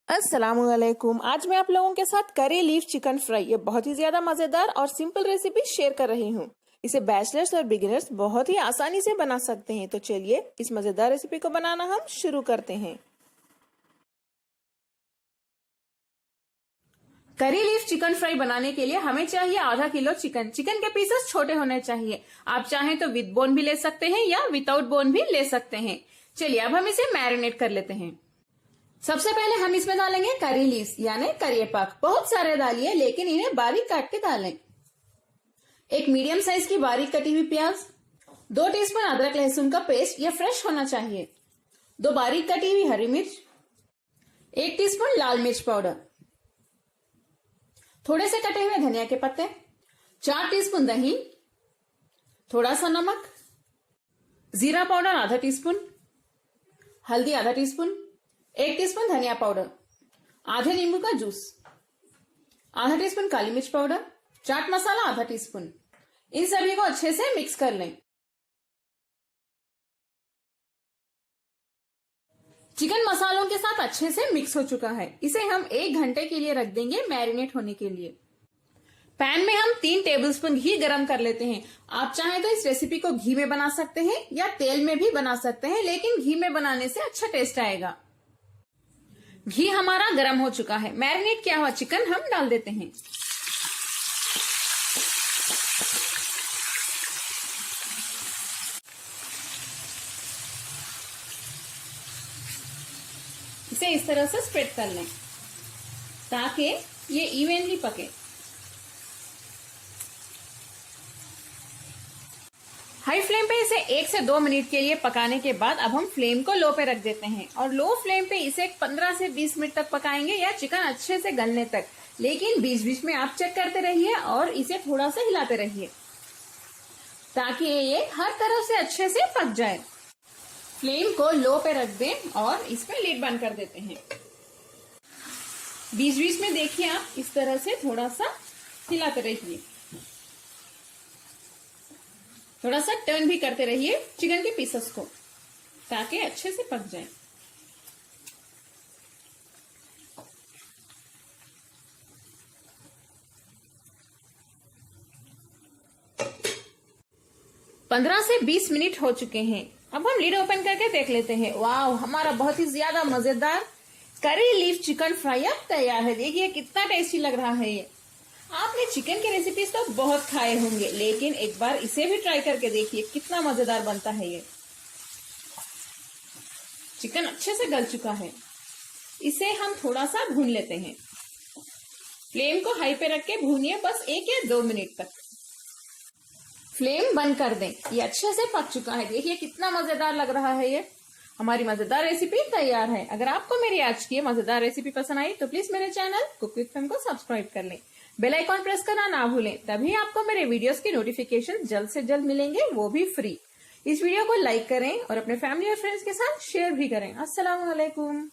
अस्सलामुअलैकुम। आज मैं आप लोगों के साथ करी लीफ चिकन फ्राई, ये बहुत ही ज्यादा मजेदार और सिंपल रेसिपी शेयर कर रही हूँ। इसे बैचलर्स और बिगिनर्स बहुत ही आसानी से बना सकते हैं। तो चलिए इस मजेदार रेसिपी को बनाना हम शुरू करते हैं। करी लीफ चिकन फ्राई बनाने के लिए हमें चाहिए आधा किलो चिकन। चिकन के पीसेस छोटे होने चाहिए। आप चाहें तो विद बोन भी ले सकते हैं या विदाउट बोन भी ले सकते हैं। चलिए अब हम इसे मैरिनेट कर लेते हैं। सबसे पहले हम इसमें डालेंगे करी लीव्स यानी करिएपाक। बहुत सारे डालिए लेकिन इन्हें बारीक काट के डालें। एक मीडियम साइज की बारीक कटी हुई प्याज, 2 टीस्पून अदरक लहसुन का पेस्ट, यह फ्रेश होना चाहिए, 2 बारीक कटी हुई हरी मिर्च, 1 टीस्पून लाल मिर्च पाउडर, थोड़े से कटे हुए धनिया के पत्ते, 4 टीस्पून दही, थोड़ा सा नमक, जीरा पाउडर आधा टीस्पून, हल्दी आधा टीस्पून, 1 टीस्पून धनिया पाउडर, आधे नींबू का जूस, आधा टीस्पून काली मिर्च पाउडर, चाट मसाला आधा टीस्पून। इन सभी को अच्छे से मिक्स कर लें। चिकन मसालों के साथ अच्छे से मिक्स हो चुका है। इसे हम 1 घंटे के लिए रख देंगे मैरिनेट होने के लिए। पैन में हम 3 टेबलस्पून घी गरम कर लेते हैं। आप चाहें तो इस रेसिपी को घी में बना सकते हैं या तेल में भी बना सकते हैं, लेकिन घी में बनाने से अच्छा टेस्ट आएगा। घी हमारा गरम हो चुका है। मैरिनेट किया हुआ चिकन हम डाल देते हैं। इसे इस तरह से स्प्रेड कर लें ताकि ये इवनली पके। हाई फ्लेम पे इसे 1 से 2 मिनट के लिए पकाने के बाद अब हम फ्लेम को लो पे रख देते हैं और लो फ्लेम पे इसे 15 से 20 मिनट तक पकाएंगे या चिकन अच्छे से गलने तक। लेकिन बीच बीच में आप चेक करते रहिए और इसे थोड़ा सा हिलाते रहिए ताकि ये हर तरफ से अच्छे से पक जाए। फ्लेम को लो पे रख दें और इसमें लिड बंद कर देते हैं। बीच बीच में देखिए आप इस तरह से थोड़ा सा हिलाते रहिए, थोड़ा सा टर्न भी करते रहिए चिकन के पीसेस को ताकि अच्छे से पक जाए। पंद्रह से 20 मिनट हो चुके हैं। अब हम लीड ओपन करके देख लेते हैं। वाह, हमारा बहुत ही ज्यादा मजेदार करी लीफ चिकन फ्राई अब तैयार है। देखिए कितना टेस्टी लग रहा है ये। आपने चिकन की रेसिपीज तो बहुत खाए होंगे, लेकिन एक बार इसे भी ट्राई करके देखिए कितना मजेदार बनता है ये। चिकन अच्छे से गल चुका है। इसे हम थोड़ा सा भून लेते हैं। फ्लेम को हाई पे रख के भूनिए बस 1 या 2 मिनट तक। फ्लेम बंद कर दें। ये अच्छे से पक चुका है। देखिए कितना मजेदार लग रहा है ये। हमारी मजेदार रेसिपी तैयार है। अगर आपको मेरी आज की मजेदार रेसिपी पसंद आई तो प्लीज मेरे चैनल कुक विद फैम को सब्सक्राइब कर लें। बेल आइकॉन प्रेस करना ना भूलें, तभी आपको मेरे वीडियोस की नोटिफिकेशन जल्द से जल्द मिलेंगे, वो भी फ्री। इस वीडियो को लाइक करें और अपने फैमिली और फ्रेंड्स के साथ शेयर भी करें। अस्सलाम वालेकुम।